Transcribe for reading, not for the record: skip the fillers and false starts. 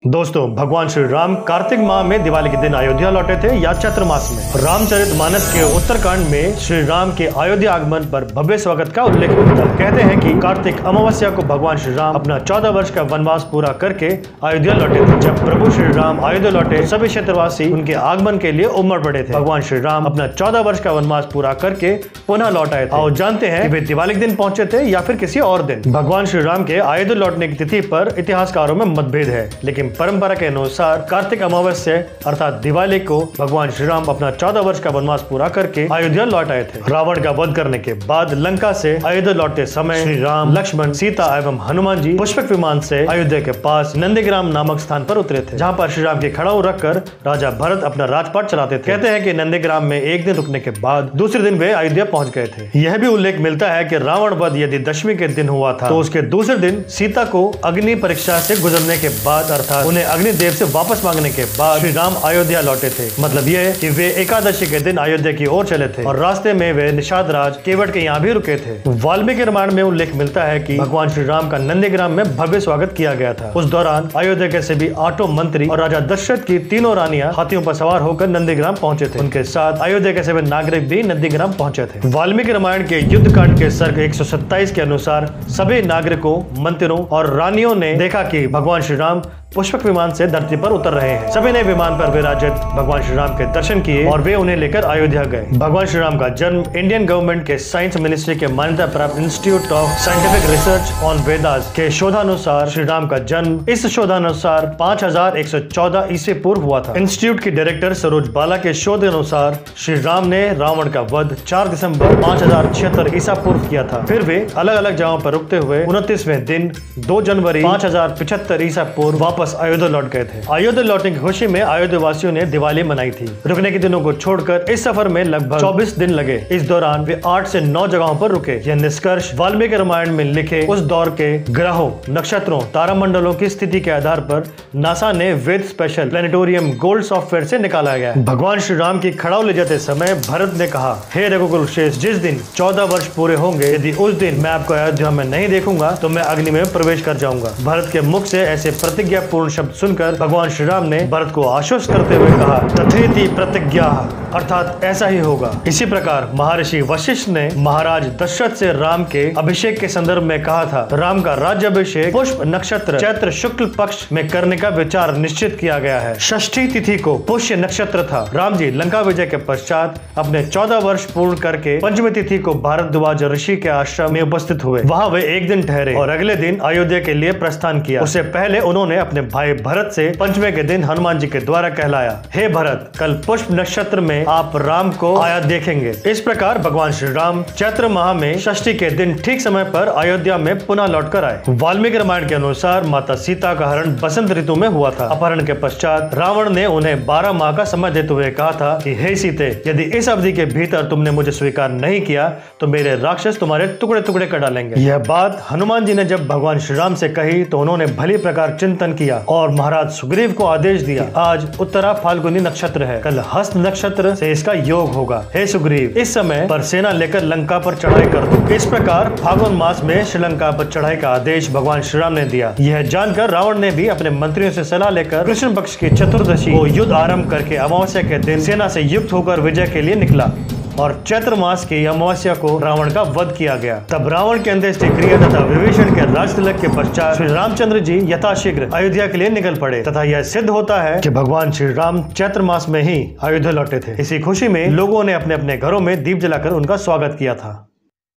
दोस्तों, भगवान श्री राम कार्तिक माह में दिवाली के दिन अयोध्या लौटे थे या चैत्र मास में। रामचरितमानस के उत्तरकांड में श्री राम के अयोध्या आगमन पर भव्य स्वागत का उल्लेख मिलता है। कहते हैं कि कार्तिक अमावस्या को भगवान श्री राम अपना 14 वर्ष का वनवास पूरा करके अयोध्या लौटे थे। जब प्रभु श्री राम अयोध्या लौटे, सभी क्षेत्रवासी उनके आगमन के लिए उमड़ पड़े थे। भगवान श्री राम अपना 14 वर्ष का वनवास पूरा करके पुनः लौट आए थे। और जानते हैं कि वे दिवाली के दिन पहुंचे थे या फिर किसी और दिन। भगवान श्री राम के अयोध्या लौटने की तिथि पर इतिहासकारों में मतभेद है, लेकिन परंपरा के अनुसार कार्तिक अमावस्या अर्थात दिवाली को भगवान श्री राम अपना 14 वर्ष का वनवास पूरा करके अयोध्या लौट आए थे। रावण का वध करने के बाद लंका से अयोध्या लौटते समय श्री राम, लक्ष्मण, सीता एवं हनुमान जी पुष्पक विमान से अयोध्या के पास नंदीग्राम नामक स्थान पर उतरे थे, जहाँ पर श्री राम की खड़ाऊ रखकर राजा भरत अपना राजपाट चलाते थे। कहते हैं कि नंदीग्राम में एक दिन रुकने के बाद दूसरे दिन वे अयोध्या पहुंच गए थे। यह भी उल्लेख मिलता है कि रावण वध यदि दशमी के दिन हुआ था तो उसके दूसरे दिन सीता को अग्नि परीक्षा से गुजरने के बाद अर्थात उन्हें अग्निदेव से वापस मांगने के बाद श्री राम अयोध्या लौटे थे। मतलब यह कि वे एकादशी के दिन अयोध्या की ओर चले थे और रास्ते में वे निषाद राज केवट के यहाँ भी रुके थे। वाल्मीकि रामायण में उल्लेख मिलता है कि भगवान श्री राम का नंदीग्राम में भव्य स्वागत किया गया था। उस दौरान अयोध्या के सभी 8 मंत्री और राजा दशरथ की 3 रानियां हाथियों पर सवार होकर नंदीग्राम पहुंचे थे। उनके साथ अयोध्या के सभी नागरिक भी नंदीग्राम पहुंचे थे। वाल्मीकि रामायण के युद्ध कांड के सर्ग 127 के अनुसार सभी नागरिकों, मंत्रियों और रानियों ने देखा कि भगवान श्री राम पुष्पक विमान से धरती पर उतर रहे हैं। सभी ने विमान पर विराजित भगवान श्री राम के दर्शन किए और वे उन्हें लेकर अयोध्या गए। भगवान श्री राम का जन्म इंडियन गवर्नमेंट के साइंस मिनिस्ट्री के मान्यता प्राप्त institute of scientific research on Vedas के शोधानुसार श्री राम का जन्म इस शोधानुसार 5114 ईस्वी पूर्व हुआ था। इंस्टीट्यूट की डायरेक्टर सरोज बाला के शोध अनुसार श्री राम ने रावण का वध 4 दिसंबर 5076 ईसा पूर्व किया था। फिर वे अलग अलग जगहों पर रुकते हुए 29वें दिन 2 जनवरी 5075 ईसा पूर्व वापस अयोध्या लौट गए थे। अयोध्या लौटने की खुशी में अयोध्या वासियों ने दिवाली मनाई थी। रुकने के दिनों को छोड़कर इस सफर में लगभग 24 दिन लगे। इस दौरान वे 8 से 9 जगहों पर रुके। यह निष्कर्ष वाल्मीकि रामायण में लिखे उस दौर के ग्रहों, नक्षत्रों, तारामंडलों की स्थिति के आधार पर नासा ने वेद स्पेशल प्लेनेटोरियम गोल्ड सॉफ्टवेयर से निकाला गया। भगवान श्री राम की खड़ाऊ ले जाते समय भरत ने कहा, हे रघुकुल श्रेष्ठ, जिस दिन 14 वर्ष पूरे होंगे, यदि उस दिन मैं आपको अयोध्या में नहीं देखूंगा तो मैं अग्नि में प्रवेश कर जाऊंगा। भरत के मुख से ऐसे प्रतिज्ञा पूर्ण शब्द सुनकर भगवान श्री राम ने भरत को आश्वस्त करते हुए कहा, तथेति प्रतिज्ञा, अर्थात ऐसा ही होगा। इसी प्रकार महर्षि वशिष्ठ ने महाराज दशरथ से राम के अभिषेक के संदर्भ में कहा था, राम का राज्याभिषेक पुष्प नक्षत्र चैत्र शुक्ल पक्ष में करने का विचार निश्चित किया गया है। षष्ठी तिथि को पुष्य नक्षत्र था। राम जी लंका विजय के पश्चात अपने 14 वर्ष पूर्ण करके पंचमी तिथि को भारद्वाज ऋषि के आश्रम में उपस्थित हुए। वहाँ वे एक दिन ठहरे और अगले दिन अयोध्या के लिए प्रस्थान किया। उससे पहले उन्होंने अपने भाई भरत से पंचमे के दिन हनुमान जी के द्वारा कहलाया, हे भरत, कल पुष्प नक्षत्र में आप राम को आया देखेंगे। इस प्रकार भगवान श्री राम चैत्र माह में षष्ठी के दिन ठीक समय पर अयोध्या में पुनः लौटकर आए। वाल्मीकि रामायण के अनुसार माता सीता का हरण बसंत ऋतु में हुआ था। अपहरण के पश्चात रावण ने उन्हें 12 माह का समय देते हुए कहा था कि हे सीते, यदि इस अवधि के भीतर तुमने मुझे स्वीकार नहीं किया तो मेरे राक्षस तुम्हारे टुकड़े टुकड़े कर डालेंगे। यह बात हनुमान जी ने जब भगवान श्री राम से कही तो उन्होंने भली प्रकार चिंतन किया और महाराज सुग्रीव को आदेश दिया, आज उत्तरा फाल्गुनी नक्षत्र है, कल हस्त नक्षत्र से इसका योग होगा। हे सुग्रीव, इस समय पर सेना लेकर लंका पर चढ़ाई कर दो। इस प्रकार फाल्गुन मास में श्रीलंका पर चढ़ाई का आदेश भगवान श्री राम ने दिया। यह जानकर रावण ने भी अपने मंत्रियों से सलाह लेकर कृष्ण पक्ष की चतुर्दशी को युद्ध आरंभ करके अमावस्या के दिन सेना से युक्त होकर विजय के लिए निकला और चैत्र मास की अमावस्या को रावण का वध किया गया। तब रावण की अंत्येष्टि क्रिया तथा विभीषण के राज तिलक के पश्चात श्री रामचंद्र जी यथाशीघ्र अयोध्या के लिए निकल पड़े तथा यह सिद्ध होता है कि भगवान श्री राम चैत्र मास में ही अयोध्या लौटे थे। इसी खुशी में लोगों ने अपने अपने घरों में दीप जलाकर उनका स्वागत किया था।